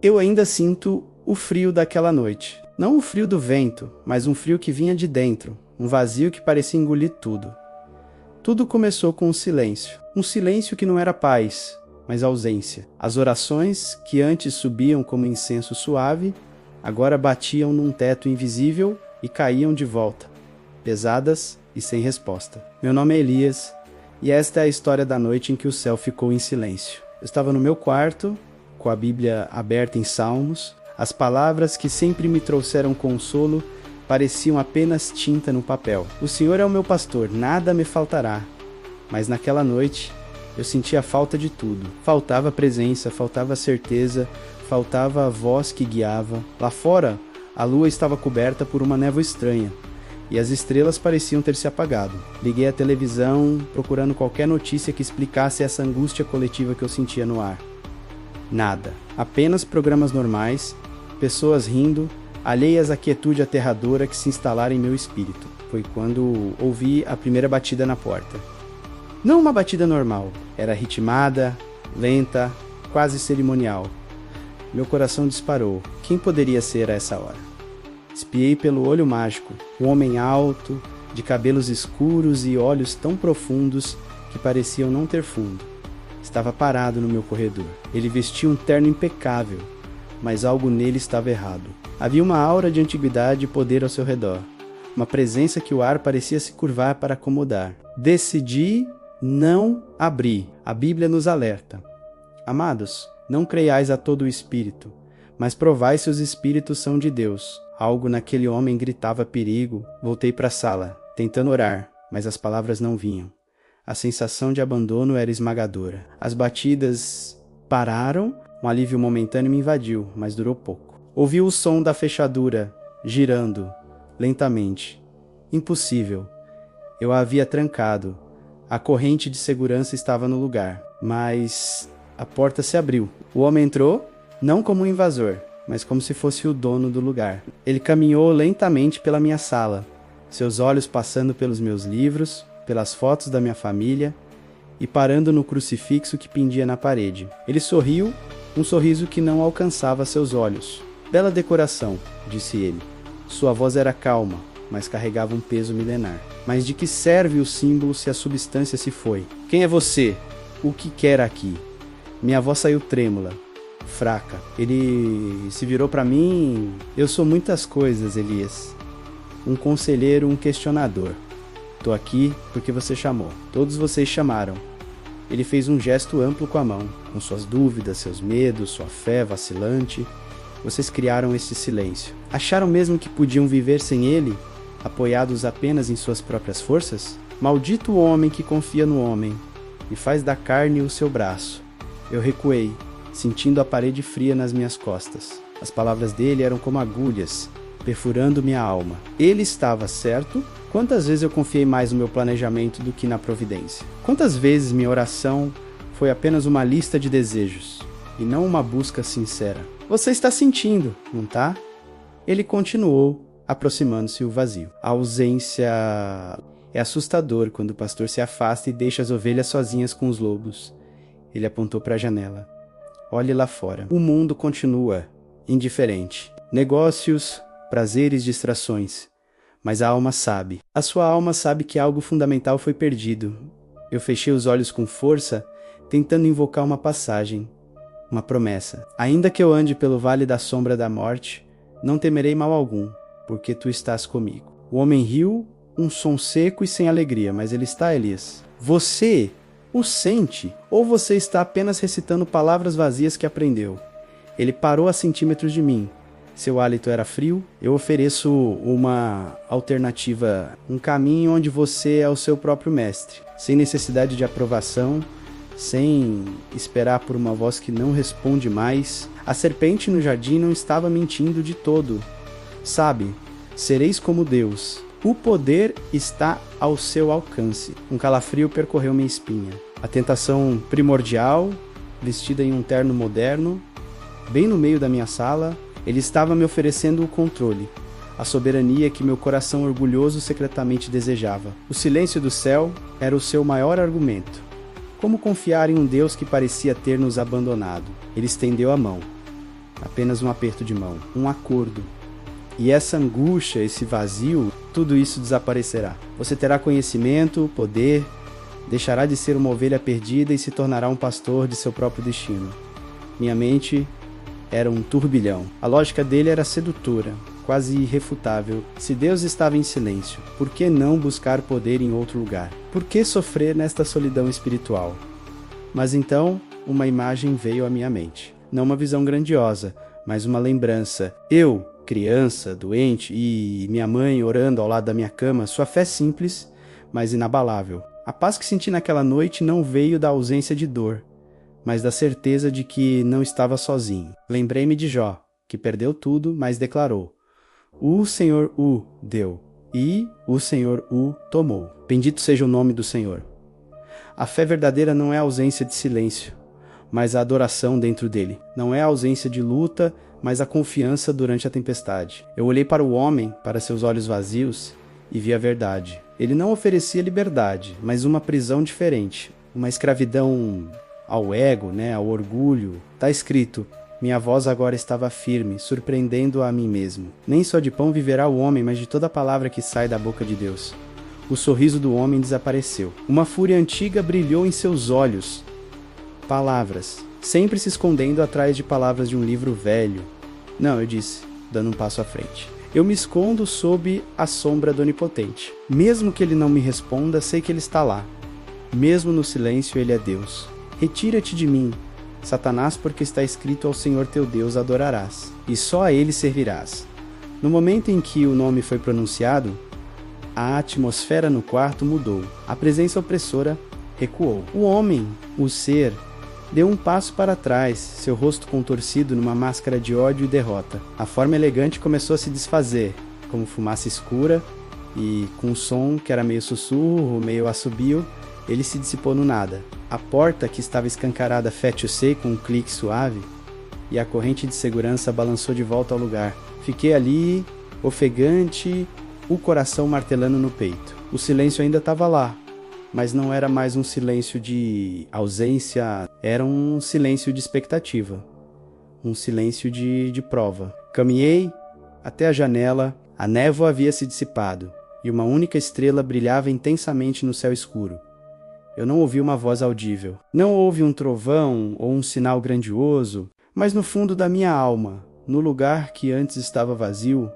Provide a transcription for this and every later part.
Eu ainda sinto o frio daquela noite. Não o frio do vento, mas um frio que vinha de dentro, um vazio que parecia engolir tudo. Tudo começou com um silêncio que não era paz, mas ausência. As orações, que antes subiam como incenso suave, agora batiam num teto invisível e caíam de volta, pesadas e sem resposta. Meu nome é Elias, e esta é a história da noite em que o céu ficou em silêncio. Eu estava no meu quarto, com a Bíblia aberta em Salmos. As palavras que sempre me trouxeram consolo pareciam apenas tinta no papel. O Senhor é o meu pastor, nada me faltará. Mas naquela noite, eu sentia falta de tudo. Faltava presença, faltava certeza, faltava a voz que guiava. Lá fora, a lua estava coberta por uma névoa estranha, e as estrelas pareciam ter se apagado. Liguei a televisão, procurando qualquer notícia que explicasse essa angústia coletiva que eu sentia no ar. Nada. Apenas programas normais, pessoas rindo, alheias à quietude aterradora que se instalara em meu espírito. Foi quando ouvi a primeira batida na porta. Não uma batida normal, era ritmada, lenta, quase cerimonial. Meu coração disparou. Quem poderia ser a essa hora? Espiei pelo olho mágico, um homem alto, de cabelos escuros e olhos tão profundos que pareciam não ter fundo. Estava parado no meu corredor. Ele vestia um terno impecável, mas algo nele estava errado. Havia uma aura de antiguidade e poder ao seu redor, uma presença que o ar parecia se curvar para acomodar. Decidi não abrir. A Bíblia nos alerta. Amados, não creiais a todo o espírito, mas provai se os espíritos são de Deus. Algo naquele homem gritava perigo. Voltei para a sala, tentando orar, mas as palavras não vinham. A sensação de abandono era esmagadora. As batidas pararam, um alívio momentâneo me invadiu, mas durou pouco. Ouvi o som da fechadura, girando, lentamente. Impossível. Eu a havia trancado. A corrente de segurança estava no lugar, mas a porta se abriu. O homem entrou, não como um invasor, mas como se fosse o dono do lugar. Ele caminhou lentamente pela minha sala, seus olhos passando pelos meus livros, pelas fotos da minha família e parando no crucifixo que pendia na parede. Ele sorriu, um sorriso que não alcançava seus olhos. Bela decoração, disse ele. Sua voz era calma, mas carregava um peso milenar. Mas de que serve o símbolo se a substância se foi? Quem é você? O que quer aqui? Minha voz saiu trêmula, fraca. Ele se virou para mim. Eu sou muitas coisas, Elias. Um conselheiro, um questionador. Tô aqui porque você chamou. Todos vocês chamaram. Ele fez um gesto amplo com a mão, com suas dúvidas, seus medos, sua fé vacilante. Vocês criaram esse silêncio. Acharam mesmo que podiam viver sem ele, apoiados apenas em suas próprias forças? Maldito o homem que confia no homem e faz da carne o seu braço. Eu recuei, sentindo a parede fria nas minhas costas. As palavras dele eram como agulhas, perfurando minha alma. Ele estava certo. Quantas vezes eu confiei mais no meu planejamento do que na providência? Quantas vezes minha oração foi apenas uma lista de desejos, e não uma busca sincera? Você está sentindo, não tá? Ele continuou, aproximando-se o vazio. A ausência é assustador quando o pastor se afasta e deixa as ovelhas sozinhas com os lobos. Ele apontou para a janela. Olhe lá fora. O mundo continua indiferente. Negócios, prazeres, distrações. Mas a alma sabe. A sua alma sabe que algo fundamental foi perdido. Eu fechei os olhos com força, tentando invocar uma passagem, uma promessa. Ainda que eu ande pelo vale da sombra da morte, não temerei mal algum, porque tu estás comigo. O homem riu, um som seco e sem alegria, mas ele está, Elias. Você o sente, ou você está apenas recitando palavras vazias que aprendeu? Ele parou a centímetros de mim. Seu hálito era frio. Eu ofereço uma alternativa, um caminho onde você é o seu próprio mestre, sem necessidade de aprovação, sem esperar por uma voz que não responde mais. A serpente no jardim não estava mentindo de todo. Sabe, sereis como Deus. O poder está ao seu alcance. Um calafrio percorreu minha espinha. A tentação primordial, vestida em um terno moderno, bem no meio da minha sala. Ele estava me oferecendo o controle, a soberania que meu coração orgulhoso secretamente desejava. O silêncio do céu era o seu maior argumento. Como confiar em um Deus que parecia ter nos abandonado? Ele estendeu a mão. apenas um aperto de mão, um acordo. E essa angústia, esse vazio, tudo isso desaparecerá. Você terá conhecimento, poder, deixará de ser uma ovelha perdida e se tornará um pastor de seu próprio destino. Minha mente era um turbilhão. A lógica dele era sedutora, quase irrefutável. Se Deus estava em silêncio, por que não buscar poder em outro lugar? Por que sofrer nesta solidão espiritual? Mas então, uma imagem veio à minha mente. Não uma visão grandiosa, mas uma lembrança. Eu, criança, doente, e minha mãe orando ao lado da minha cama, sua fé simples, mas inabalável. A paz que senti naquela noite não veio da ausência de dor, mas da certeza de que não estava sozinho. Lembrei-me de Jó, que perdeu tudo, mas declarou: o Senhor o deu, e o Senhor o tomou. Bendito seja o nome do Senhor. A fé verdadeira não é a ausência de silêncio, mas a adoração dentro dele. Não é a ausência de luta, mas a confiança durante a tempestade. Eu olhei para o homem, para seus olhos vazios, e vi a verdade. Ele não oferecia liberdade, mas uma prisão diferente. Uma escravidão ao ego, ao orgulho. Está escrito: minha voz agora estava firme, surpreendendo a mim mesmo. Nem só de pão viverá o homem, mas de toda palavra que sai da boca de Deus. O sorriso do homem desapareceu. Uma fúria antiga brilhou em seus olhos. Palavras, sempre se escondendo atrás de palavras de um livro velho. Não, eu disse, dando um passo à frente. Eu me escondo sob a sombra do Onipotente. Mesmo que ele não me responda, sei que ele está lá. Mesmo no silêncio, ele é Deus. Retira-te de mim, Satanás, porque está escrito: ao Senhor teu Deus adorarás, e só a ele servirás. No momento em que o nome foi pronunciado, a atmosfera no quarto mudou. A presença opressora recuou. O homem, o ser, deu um passo para trás, seu rosto contorcido numa máscara de ódio e derrota. A forma elegante começou a se desfazer, como fumaça escura, e com um som que era meio sussurro, meio assobio, ele se dissipou no nada. A porta, que estava escancarada fé-to-sei com um clique suave, e a corrente de segurança balançou de volta ao lugar. Fiquei ali, ofegante, o coração martelando no peito. O silêncio ainda estava lá, mas não era mais um silêncio de ausência, era um silêncio de expectativa, um silêncio de prova. Caminhei até a janela, a névoa havia se dissipado, e uma única estrela brilhava intensamente no céu escuro. Eu não ouvi uma voz audível, não houve um trovão ou um sinal grandioso, mas no fundo da minha alma, no lugar que antes estava vazio,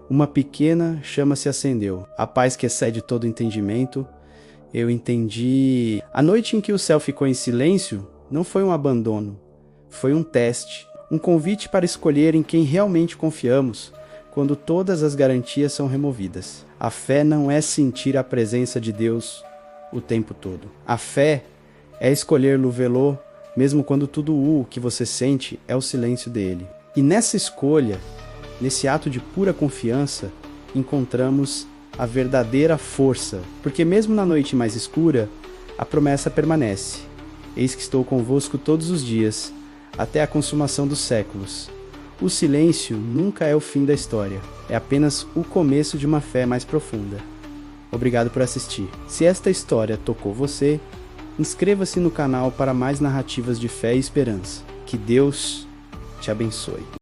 uma pequena chama se acendeu. A paz que excede todo entendimento. Eu entendi. A noite em que o céu ficou em silêncio não foi um abandono, foi um teste, um convite para escolher em quem realmente confiamos quando todas as garantias são removidas. A fé não é sentir a presença de Deus o tempo todo. A fé é escolher Luvelô mesmo quando tudo o que você sente é o silêncio dele. E nessa escolha, nesse ato de pura confiança, encontramos a verdadeira força, porque mesmo na noite mais escura, a promessa permanece. Eis que estou convosco todos os dias, até a consumação dos séculos. O silêncio nunca é o fim da história, é apenas o começo de uma fé mais profunda. Obrigado por assistir. Se esta história tocou você, inscreva-se no canal para mais narrativas de fé e esperança. Que Deus te abençoe.